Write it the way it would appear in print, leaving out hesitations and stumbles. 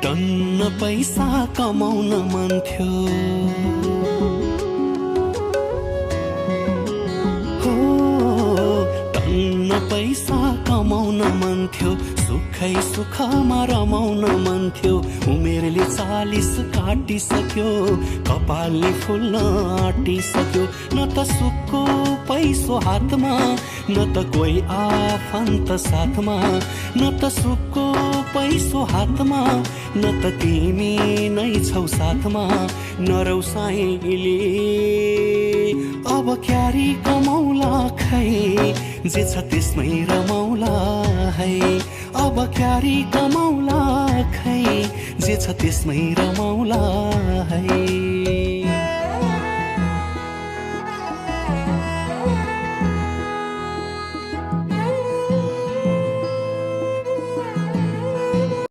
टन्न पैसा कमाउन मन थियो, हो टन्न पैसा कमाउन मन थियो, सुखै सुखमा रमाउन मन थियो। उमेरले 40 काटिसक्यो, कपालले फुल्न आँटिसक्यो। न त सुखको पैसो हातमा, न त कोही आफन्त साथमा, न त सुखको पैसो हातमा, न त तिमी नै छौ साथमा। नरौ साइले अब क्यारी कमाउला खै, जे छ त्यसमै रमाउला है। अब क्यारी कमाउला खै, जे छ त्यसमै रमाउला है।